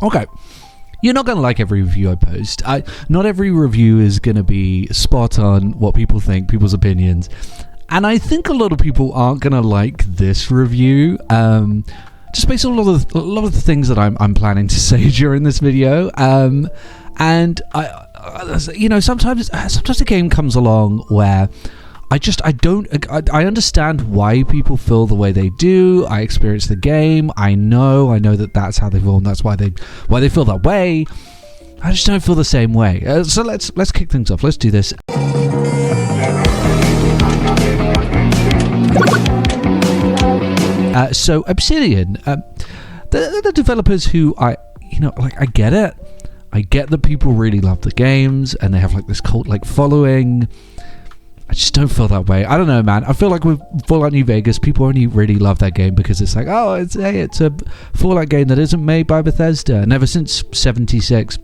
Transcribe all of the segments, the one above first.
Okay. You're not going to like every review I post. Not every review is going to be spot on what people think, people's opinions. And I think a lot of people aren't going to like this review. Just based on a lot of the things that I'm planning to say during this video. And sometimes the game comes along where I understand why people feel the way they do. I experience the game. I know that that's how they feel, and that's why they feel that way. I just don't feel the same way. So let's kick things off. Let's do this. So Obsidian, the developers who I get it. I get that people really love the games and they have like this cult-like following. I just don't feel that way. I don't know, man. I feel like with Fallout New Vegas, people only really love that game because it's like, oh, it's a Fallout game that isn't made by Bethesda. And ever since 76,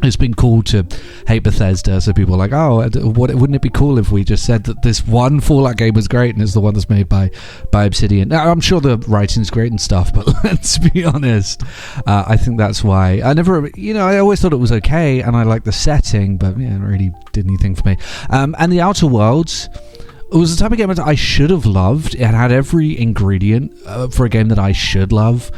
it's been cool to hate Bethesda. So people are like, oh, wouldn't it be cool if we just said that this one Fallout game was great and it's the one that's made by Obsidian? Now, I'm sure the writing's great and stuff, but let's be honest. I think that's why. I always thought it was okay and I liked the setting, but yeah, it really did anything for me. And the Outer Worlds, it was the type of game that I should have loved. It had every ingredient for a game that I should love.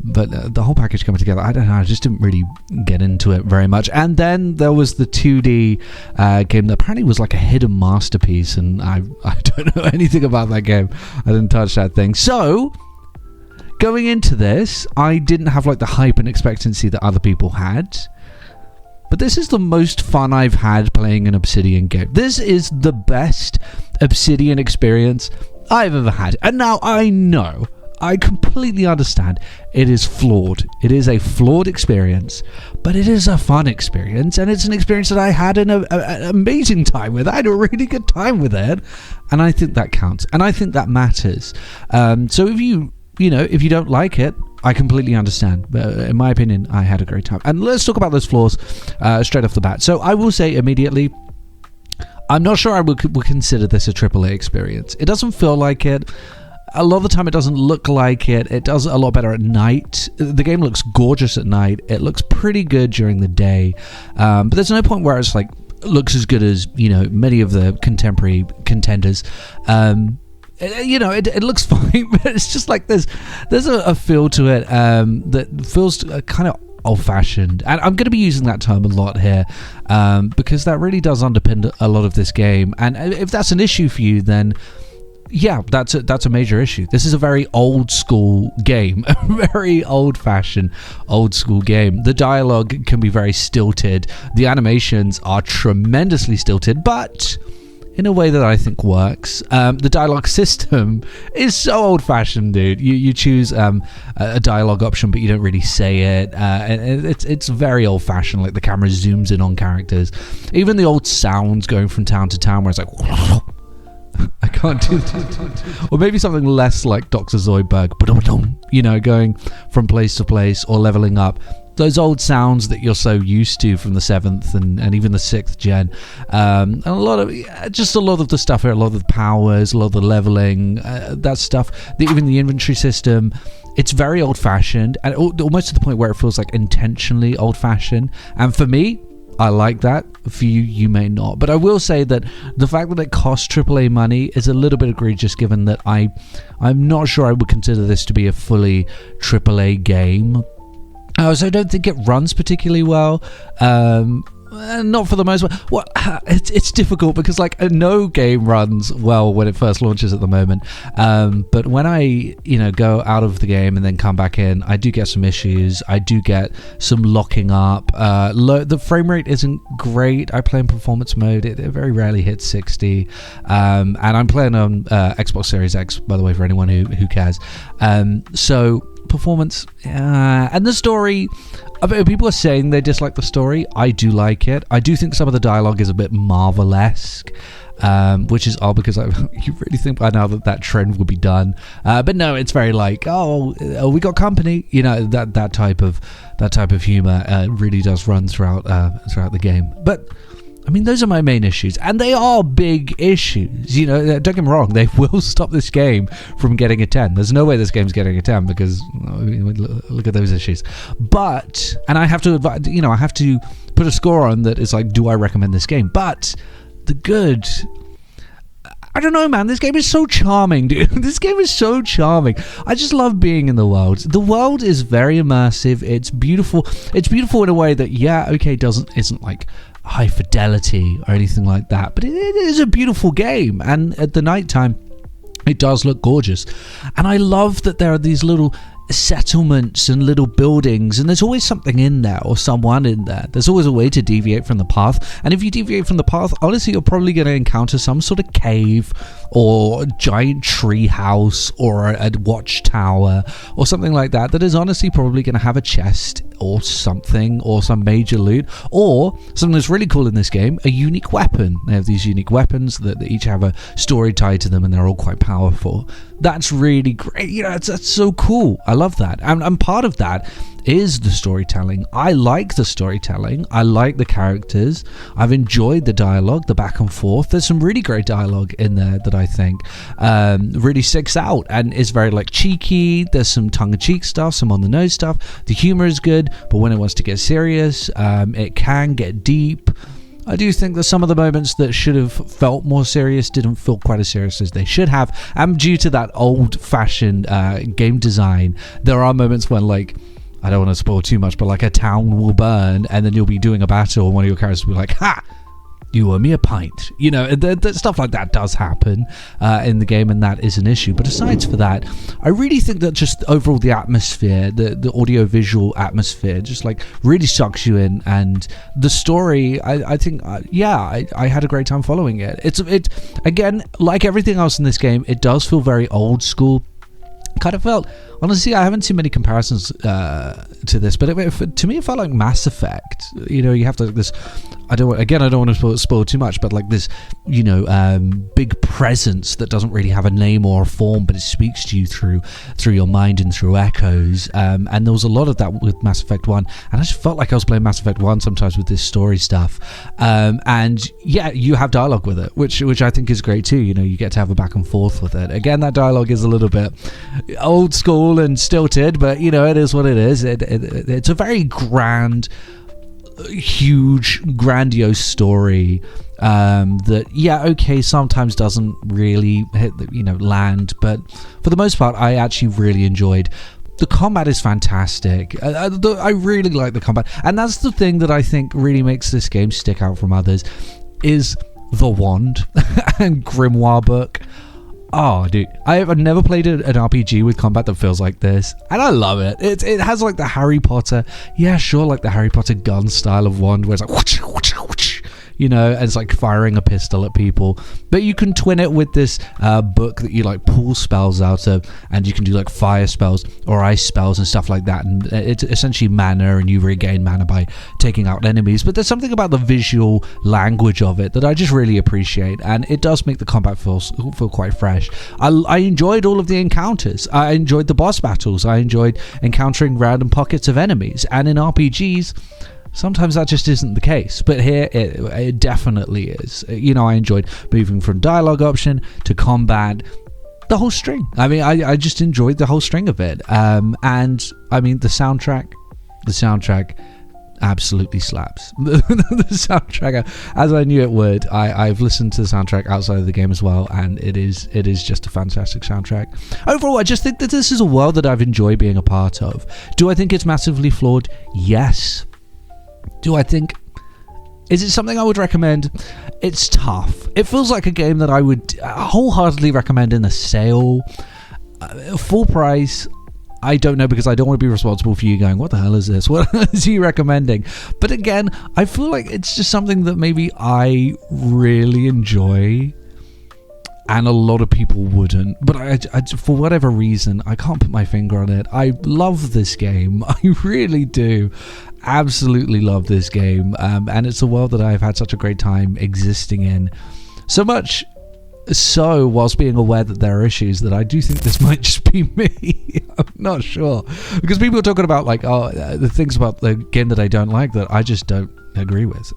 But the whole package coming together, I don't know, I just didn't really get into it very much. And then there was the 2D game that apparently was like a hidden masterpiece, and I don't know anything about that game. I didn't touch that thing. So, going into this, I didn't have like the hype and expectancy that other people had. But this is the most fun I've had playing an Obsidian game. This is the best Obsidian experience I've ever had. And now I completely understand it is flawed. It is a flawed experience, but it is a fun experience, and it's an experience that I had an amazing time with. I had a really good time with it, and I think that counts, and I think that matters. So if you don't like it, I completely understand. But in my opinion, I had a great time. And let's talk about those flaws straight off the bat. So I will say immediately, I'm not sure I would consider this a AAA experience. It doesn't feel like it. A lot of the time it doesn't look like it. It does a lot better at night. The game looks gorgeous at night. It looks pretty good during the day. But there's no point where it's like looks as good as, many of the contemporary contenders. It looks fine, but it's just like there's a feel to it that feels kind of old-fashioned, and I'm going to be using that term a lot here because that really does underpin a lot of this game. And if that's an issue for you, then yeah, that's a major issue. This is a very old school game, a very old-fashioned, old school game. The dialogue can be very stilted. The animations are tremendously stilted, but in a way that I think works. The dialogue system is so old-fashioned, dude. You choose a dialogue option, but you don't really say it. And it's very old-fashioned. Like the camera zooms in on characters. Even the old sounds going from town to town, where it's like, I can't do that. Or maybe something less like Dr. Zoidberg, going from place to place or leveling up. Those old sounds that you're so used to from the 7th and even the 6th gen. And a lot of the stuff here, a lot of the powers, a lot of the leveling, that stuff. Even the inventory system, it's very old-fashioned, and almost to the point where it feels like intentionally old-fashioned. And for me, I like that. For you, you may not. But I will say that the fact that it costs AAA money is a little bit egregious, given that I'm not sure I would consider this to be a fully AAA game. So I don't think it runs particularly well. Not for the most part. Well, it's difficult because no game runs well when it first launches at the moment. But when I go out of the game and then come back in, I do get some issues. I do get some locking up. The frame rate isn't great. I play in performance mode. It very rarely hits 60. And I'm playing on Xbox Series X, by the way, for anyone who cares. So performance and the story, people are saying they dislike the story. I do like it. I do think some of the dialogue is a bit Marvel-esque, which is odd because you really think by now that trend would be done, but no, it's very like, we got company, that type of humor really does run throughout the game. But I mean, those are my main issues, and they are big issues. You know, don't get me wrong, they will stop this game from getting a 10. There's no way this game's getting a 10 because look at those issues. But, and I have to advise, you know, I have to put a score on that is like, do I recommend this game? But the good, I don't know, man. This game is so charming, dude. This game is so charming. I just love being in the world. The world is very immersive. It's beautiful. It's beautiful in a way that, yeah, okay, isn't like high fidelity or anything like that, but it is a beautiful game, and at the nighttime it does look gorgeous. And I love that there are these little settlements and little buildings, and there's always something in there or someone in there. There's always a way to deviate from the path, and if you deviate from the path, honestly, you're probably going to encounter some sort of cave or giant tree house or a watchtower or something like that is honestly probably going to have a chest or something, or some major loot, or something that's really cool in this game, a unique weapon. They have these unique weapons that each have a story tied to them, and they're all quite powerful. That's really great. You know, that's so cool. I love that. And part of that is the storytelling. I like the storytelling. I like the characters. I've enjoyed the dialogue, the back and forth. There's some really great dialogue in there that I think really sticks out and is very like cheeky. There's some tongue-in-cheek stuff, some on-the-nose stuff. The humor is good, but when it wants to get serious, it can get deep. I do think that some of the moments that should have felt more serious didn't feel quite as serious as they should have. And due to that old-fashioned game design, there are moments when, like, I don't want to spoil too much, but like a town will burn, and then you'll be doing a battle, and one of your characters will be like, "Ha! You owe me a pint." You know, stuff like that does happen in the game, and that is an issue. But aside from that, I really think that just overall the atmosphere, the audio-visual atmosphere, just like really sucks you in. And the story, I think, I had a great time following it. It's again, like everything else in this game, it does feel very old school. Kind of felt, honestly, I haven't seen many comparisons to this, but to me it felt like Mass Effect. You know, you have to this, I don't want to spoil too much, but like this, you know, big presence that doesn't really have a name or a form, but it speaks to you through your mind and through echoes. And there was a lot of that with Mass Effect 1, and I just felt like I was playing Mass Effect 1 sometimes with this story stuff. And yeah, you have dialogue with it, which I think is great too. You know, you get to have a back and forth with it. Again, that dialogue is a little bit old school and stilted, but you know, it is what it is. It's a very grand, huge, grandiose story that, yeah, okay, sometimes doesn't really hit land, but for the most part, I actually really enjoyed. The combat is fantastic. I really like the combat, and that's the thing that I think really makes this game stick out from others, is the wand and grimoire book. Oh, dude, I've never played an RPG with combat that feels like this, and I love it. It has like the Harry Potter, yeah, sure, like the Harry Potter gun style of wand, where it's like whoosh, whoosh, whoosh, you know, and it's like firing a pistol at people. But you can twin it with this book that you like pull spells out of, and you can do like fire spells or ice spells and stuff like that. And it's essentially mana, and you regain mana by taking out enemies. But there's something about the visual language of it that I just really appreciate, and it does make the combat feel quite fresh. I enjoyed all of the encounters. I enjoyed the boss battles. I enjoyed encountering random pockets of enemies. And in RPGs, sometimes that just isn't the case, but here it definitely is. You know, I enjoyed moving from dialogue option to combat, the whole string. I mean, I just enjoyed the whole string of it. And I mean, the soundtrack absolutely slaps. The soundtrack, as I knew it would. I've listened to the soundtrack outside of the game as well, and it is just a fantastic soundtrack. Overall, I just think that this is a world that I've enjoyed being a part of. Do I think it's massively flawed? Yes. Do I think... Is it something I would recommend? It's tough. It feels like a game that I would wholeheartedly recommend in a sale. Full price, I don't know, because I don't want to be responsible for you going, what the hell is this? What is he recommending? But again, I feel like it's just something that maybe I really enjoy, and a lot of people wouldn't. But I, for whatever reason, I can't put my finger on it. I love this game. I really do. Absolutely love this game. And it's a world that I've had such a great time existing in. So much so, whilst being aware that there are issues, that I do think this might just be me. I'm not sure. Because people are talking about, like, the things about the game that I don't like that I just don't agree with.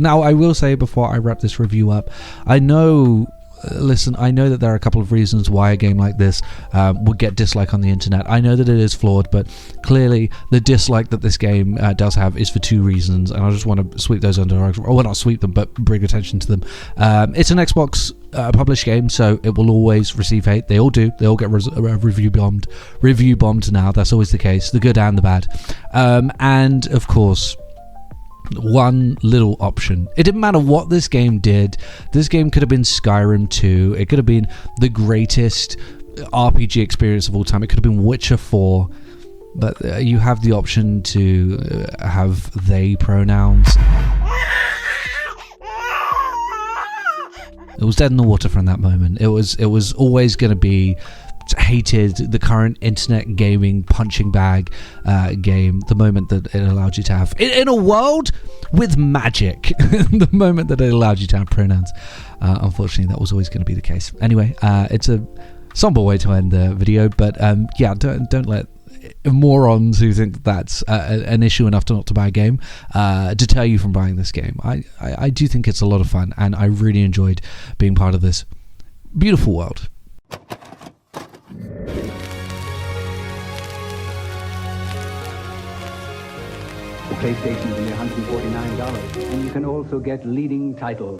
Now, I will say before I wrap this review up, I know that there are a couple of reasons why a game like this would get dislike on the internet. I know that it is flawed, but clearly the dislike that this game does have is for two reasons, and I just want to sweep those under, or well, not sweep them, but bring attention to them. It's an Xbox published game, so it will always receive hate. They all do. They all get review bombed now. That's always the case, the good and the bad. And of course, one little option. It didn't matter what this game did. This game could have been Skyrim 2. It could have been the greatest RPG experience of all time. It could have been Witcher 4. But you have the option to have they pronouns. It was dead in the water from that moment. It was always going to be hated, the current internet gaming punching bag game, the moment that it allowed you to have in a world with magic, the moment that it allowed you to have pronouns. Unfortunately, that was always going to be the case. Anyway, it's a somber way to end the video, but yeah, don't let morons who think that's an issue enough to not to buy a game deter you from buying this game. I do think it's a lot of fun, and I really enjoyed being part of this beautiful world. The PlayStation's only $149, and you can also get leading titles.